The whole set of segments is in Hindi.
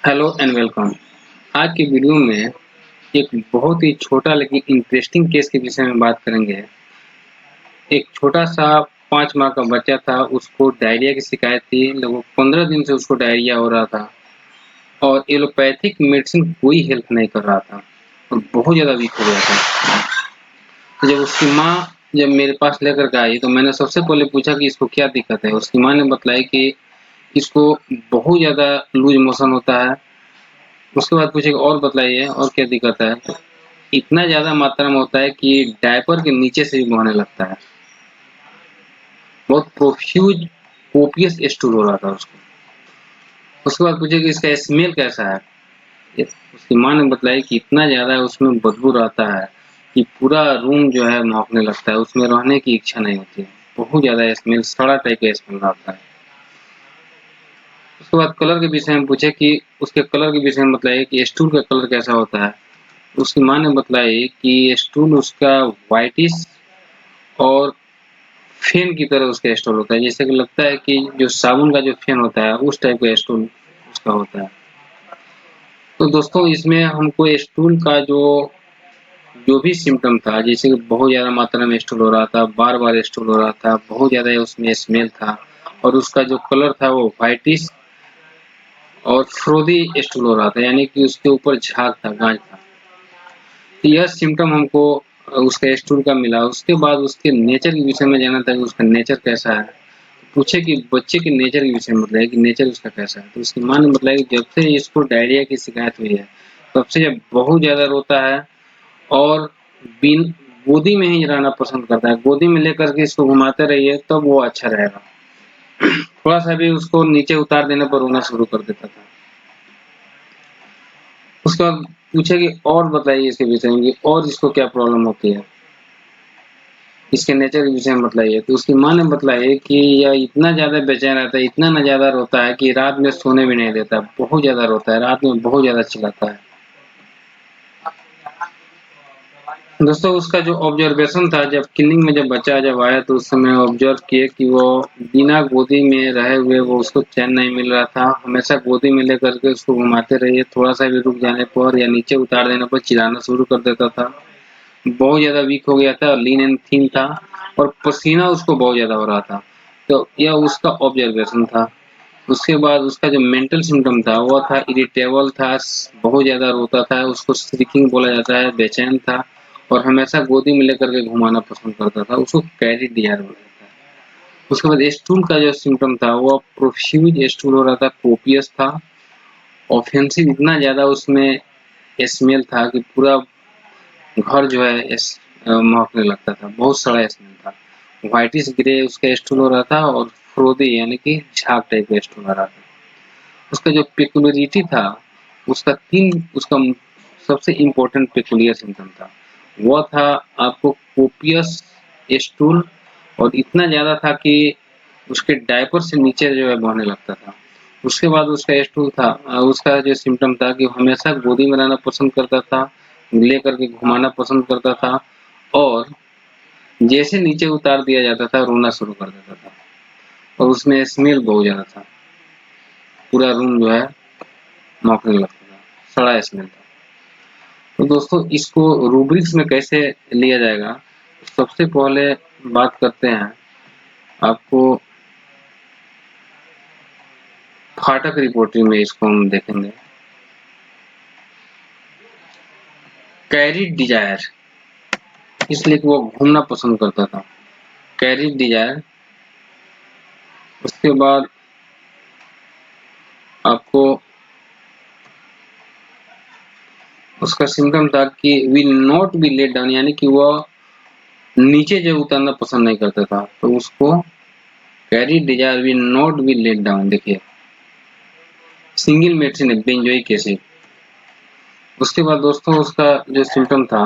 Hello and welcome. आज की वीडियो में एक बहुत ही छोटा लेकिन इंटरेस्टिंग केस के विषय में बात करेंगे। एक छोटा सा 5 माह का बच्चा था, उसको डायरिया की शिकायत थी। लगभग 15 दिन से उसको डायरिया हो रहा था और एलोपैथिक मेडिसिन कोई हेल्प नहीं कर रहा था और बहुत ज़्यादा वीक हो गया था। तो जब उसकी माँ जब मेरे पास लेकर के आई तो मैंने सबसे पहले पूछा कि इसको क्या दिक्कत है। उसकी माँ ने बताया कि इसको बहुत ज़्यादा लूज मोशन होता है। उसके बाद पूछे और बतलाइए और क्या दिक्कत है। तो इतना ज़्यादा मात्रा में होता है कि डायपर के नीचे से भी बहने लगता है। बहुत प्रोफ्यूज कोपियस स्टूल हो रहा था उसको। उसके बाद पूछे कि इसका स्मेल कैसा है। उसकी माँ ने बताया कि इतना ज़्यादा उसमें बदबू रहता है कि पूरा रूम जो है महकने लगता है, उसमें रहने की इच्छा नहीं होती है। बहुत ज़्यादा स्मेल, सड़ा टाइप का स्मेल आता है। उसके बाद कलर के विषय में पूछे कि उसके कलर के विषय में बताइए कि स्टूल का कलर कैसा होता है। उसकी माँ ने बतलाई कि स्टूल उसका व्हाइटिश और फेन की तरह उसका स्टूल होता है, जैसे कि लगता है कि जो साबुन का जो फेन होता है उस टाइप का स्टूल उसका होता है। तो दोस्तों इसमें हमको स्टूल का जो जो भी सिम्टम था, जैसे कि बहुत ज़्यादा मात्रा में स्टूल हो रहा था, बार-बार स्टूल हो रहा था, बहुत ज़्यादा उसमें स्मेल था और उसका जो कलर था वो व्हाइटिश और फ्रोदी स्टूल हो रहा था, यानी कि उसके ऊपर झाग था, गांठ था। तो यह सिम्टम हमको उसका स्टूल का मिला। उसके बाद उसके नेचर के विषय में जाना था कि उसका नेचर कैसा है। पूछे कि बच्चे के नेचर के विषय में बताया कि नेचर उसका कैसा है। तो उसकी माँ ने बताया कि जब से इसको डायरिया की शिकायत हुई है तब से जब बहुत ज़्यादा रोता है और बिन गोदी में ही रहना पसंद करता है। गोदी में लेकर के इसको घुमाते रहिए तब वो अच्छा रहेगा। थोड़ा सा भी उसको नीचे उतार देने पर रोना शुरू कर देता था। उसके बाद पूछे कि और बताइए इसके विषय में कि और इसको क्या प्रॉब्लम होती है, इसके नेचर के विषय में बतलाइए। तो उसकी माँ ने बतलाई कि यह इतना ज़्यादा बेचैन रहता है, इतना न ज़्यादा रोता है कि रात में सोने भी नहीं देता। बहुत ज़्यादा रोता है, रात में बहुत ज़्यादा चिल्लाता है। दोस्तों उसका जो ऑब्जर्वेशन था, जब क्लिनिक में जब बच्चा जब आया तो उस समय ऑब्जर्व किए कि वो बिना गोदी में रहे हुए वो उसको चैन नहीं मिल रहा था। हमेशा गोदी में लेकर के उसको घुमाते रहिए, थोड़ा सा भी रुक जाने पर या नीचे उतार देने पर चिल्लाना शुरू कर देता था। बहुत ज़्यादा वीक हो गया था, लीन एंड थिन था और पसीना उसको बहुत ज़्यादा हो रहा था। तो यह उसका ऑब्जर्वेशन था। उसके बाद उसका जो मेंटल सिम्पटम था वो था इरिटेबल था, बहुत ज़्यादा रोता था, उसको श्रिकिंग बोला जाता है, बेचैन था और हमेशा गोदी में लेकर के घुमाना पसंद करता था। उसको कैरी डिज़ायर बोला जाता है। उसके बाद स्टूल का जो सिम्पटम था वो प्रोफ्यूज स्टूल हो रहा था, कोपियस था, ऑफेंसिव इतना ज़्यादा उसमें स्मेल था कि पूरा घर जो है महकने लगता था। बहुत सड़ा स्मेल था। व्हाइटिश ग्रे उसका स्टूल हो रहा था और फ्रोदी यानी कि झाग टाइप का स्टूल हो रहा था। उसका जो पेक्युलियरिटी था, उसका सबसे इम्पोर्टेंट पेक्युलियर सिम्पटम था। वो था आपको कोपियस स्टूल और इतना ज़्यादा था कि उसके डायपर से नीचे जो है बहने लगता था। उसके बाद उसका स्टूल था, उसका जो सिम्पटम था कि हमेशा गोदी में रहना पसंद करता था, लेकर के घुमाना पसंद करता था और जैसे नीचे उतार दिया जाता था रोना शुरू कर देता था और उसमें स्मेल बहुत ज़्यादा था। पूरा रूम जो है महकने लगता था, सड़ा स्मेल था। तो दोस्तों इसको रूब्रिक्स में कैसे लिया जाएगा, सबसे पहले बात करते हैं। आपको फाटक रिपोर्टिंग में इसको हम देखेंगे। कैरी डिजायर, इसलिए कि वो घूमना पसंद करता था। Carry desire. उसके बाद आपको उसका सिम्टम था कि will not be let down, यानी कि वह नीचे जो उतरना पसंद नहीं करता था। तो उसको carry desire will not be let down. देखिए सिंगल मेडिसिन है बेंजोइक एसिड। उसके बाद दोस्तों उसका जो सिम्टम था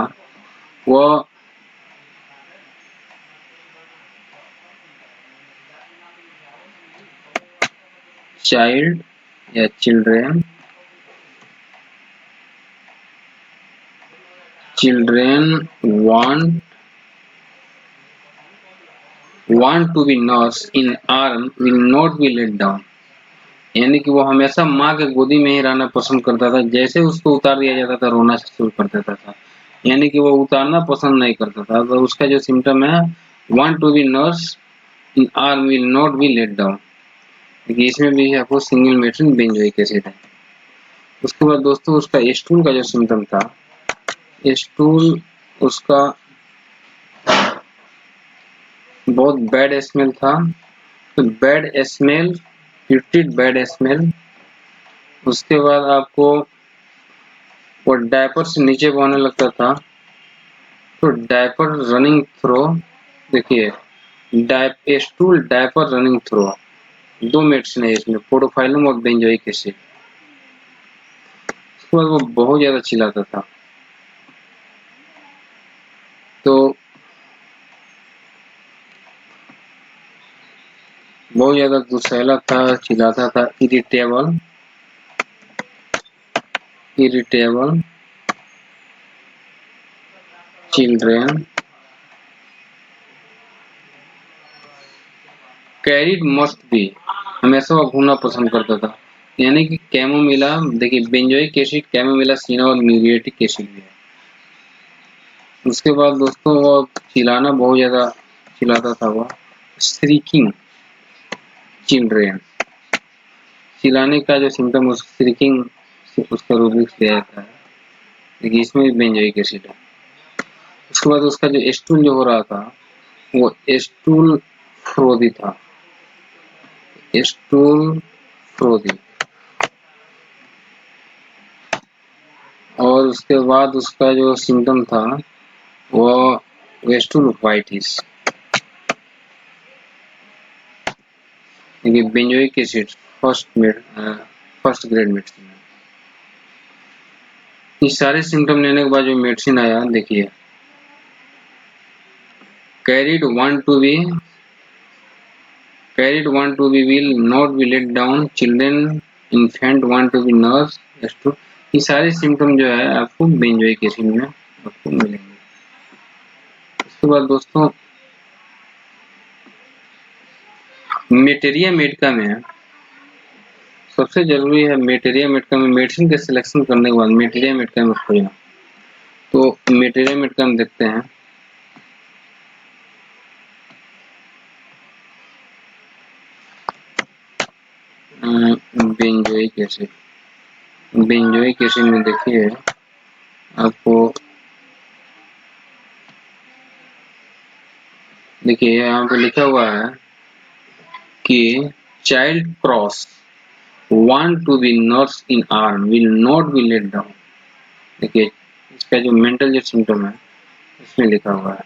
वह चाइल्ड या children want to be nurse in arm will not be let down। यानी कि वो हमेशा माँ के गोदी में ही रहना पसंद करता था। जैसे उसको उतार दिया जाता था रोना शुरू कर देता था, यानी कि वो उतारना पसंद नहीं करता था। तो उसका जो सिम्टम है, want to be nurse in arm will not be let down. देखिए इसमें भी आपको सिंगल मेडिसिन बेंजोइक एसिड है। उसके बाद दोस्तों उसका स्टूल का जो सिम्टम था, स्टूल उसका बहुत बैड स्मेल था। तो bad smell, repeated bad smell. उसके बाद आपको वो डायपर से नीचे बहने लगता था। तो डायपर रनिंग थ्रो, देखिए स्टूल डायपर रनिंग थ्रो, दो मेडिसिन है इसमें, पोडोफाइलम और बेंजोइक एसिड। उसके बाद वो बहुत ज्यादा चिल्लाता था। तो बहुत ज्यादा गुस्सैला था, चिल्लाता था, irritable children, carried must be, हमेशा वो घूमना पसंद करता था। यानी कि कैमोमिला, देखिए बेंजोइक एसिड, कैमोमिला सिना और म्यूरिएटिक एसिड भी है। उसके बाद दोस्तों वो चिल्लाना बहुत ज्यादा चिल्लाता था वो, श्रीकिंग चिल्ड्रेन, चिल्लाने का जो सिम्टम उस श्रीकिंग उसका रूब्रिक्स दिया जाता है। देखिए इसमें भी बेंजोइक एसिड है। उसके बाद उसका जो स्टूल जो हो रहा था, वो स्टूल फ्रोदी था, स्टूल फ्रोदी। और उसके बाद उसका जो सिम्टम था वो स्टूल वाइटिस। देखिए benzoic acid first grade medicine है। ये सारे सिम्टम लेने के बाद जो मेडिसिन आया, देखिए carried want to be will not be let down, children infant want to be nursed, ये सारे सिम्टम जो है आपको बेंजोइक एसिड में आपको मिलेंगे। उसके बाद दोस्तों मेटेरिया मेडिका में सबसे जरूरी है, मेटेरिया मेडिका में मेडिसिन के सिलेक्शन करने के बाद मेटेरिया मेडिका में खोजना। तो मेटेरिया मेडिका में देखते हैं, बेंजोइक एसिड, बेंजोइक एसिड में देखिए आपको, देखिए यहाँ पे लिखा हुआ है कि child cross want to be nursed in arm will not be let down। देखिए इसका जो मेंटल जो सिम्टम है इसमें लिखा हुआ है।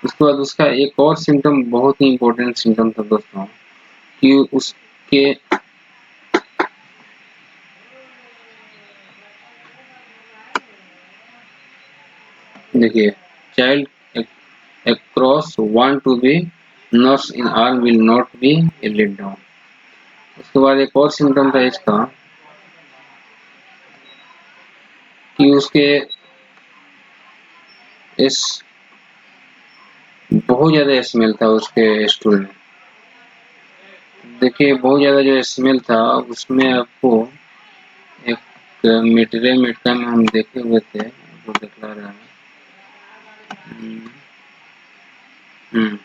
उसके बाद उसका एक और सिम्टम बहुत ही इम्पोर्टेंट सिम्टम था दोस्तों, कि उसके देखिए child across want to be nursed in arm will not be let down। उसके बाद एक और सिम्टम था इसका कि उसके इस बहुत ज्यादा स्मेल था उसके स्टूल में। देखिए बहुत ज्यादा जो स्मेल था उसमें आपको एक मेटेरियल मेडिका में हम देखे हुए थे, वो दिखला रहा है। हम्म,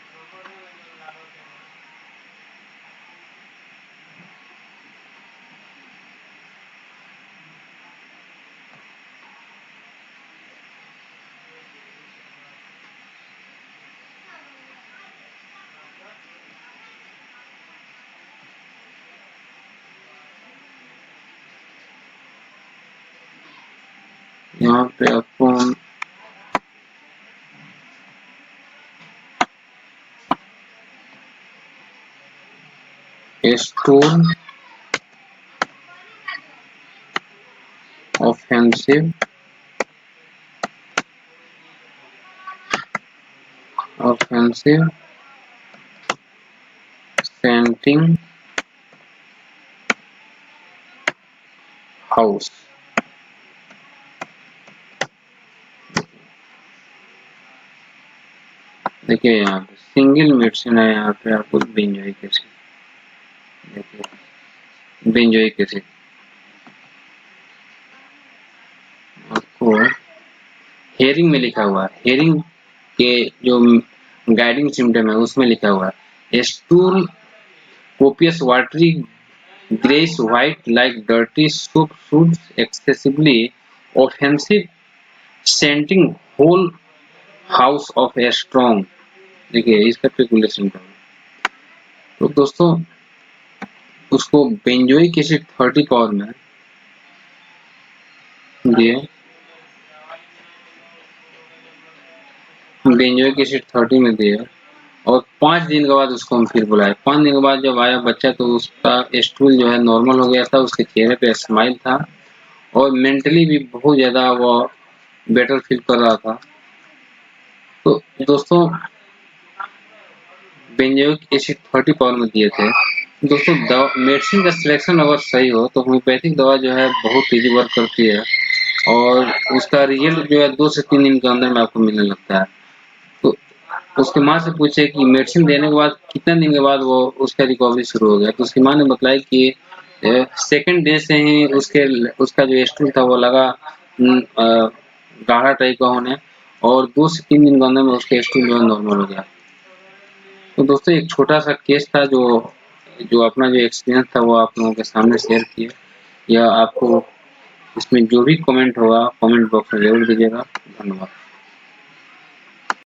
यहाँ पे आपको हम स्टूल ऑफेंसिव सेंटिंग हाउस, देखिए यहाँ पे सिंगल मेडिसिन है, यहाँ पे आपको बेंजोइक एसिड। देखिए बेंजोइक एसिड। आपको हेयरिंग में लिखा हुआ है, हेयरिंग के जो गाइडिंग सिम्टम है उसमें लिखा हुआ है, stool copious watery grayish white like dirty soup suits excessively offensive scenting whole house of a strong। देखिए इसका स्पेकुलेशन का, तो दोस्तों उसको बेंजोइक एसिड 30 पावर में दिए, बेंजोइक एसिड 30 में दिए और 5 दिन के बाद उसको हम फिर बुलाए। 5 दिन के बाद जब आया बच्चा तो उसका स्टूल जो है नॉर्मल हो गया था, उसके चेहरे पे स्माइल था और मेंटली भी बहुत ज़्यादा वो बेटर फील कर रहा था। तो दोस्तों बेंजोइक एसिड 30 पावर में दिए थे। दोस्तों मेडिसिन का सिलेक्शन अगर सही हो तो होम्योपैथिक दवा जो है बहुत तेजी वर्क करती है और उसका रिजल्ट जो है 2 से 3 दिन के अंदर में आपको मिलने लगता है। तो उसकी माँ से पूछे कि मेडिसिन देने के बाद कितने दिन के बाद वो उसका रिकवरी शुरू हो गया, तो उसकी माँ ने बताया कि सेकंड डे से ही उसका जो स्टूल था वो लगा गाढ़ा टाइप का होने और 2 से 3 दिन के अंदर में उसका स्टूल जो है नॉर्मल हो गया। तो दोस्तों एक छोटा सा केस था जो जो अपना जो एक्सपीरियंस था वो आप लोगों के सामने शेयर किया। या आपको इसमें जो भी कमेंट होगा कमेंट बॉक्स में जरूर दीजिएगा। धन्यवाद।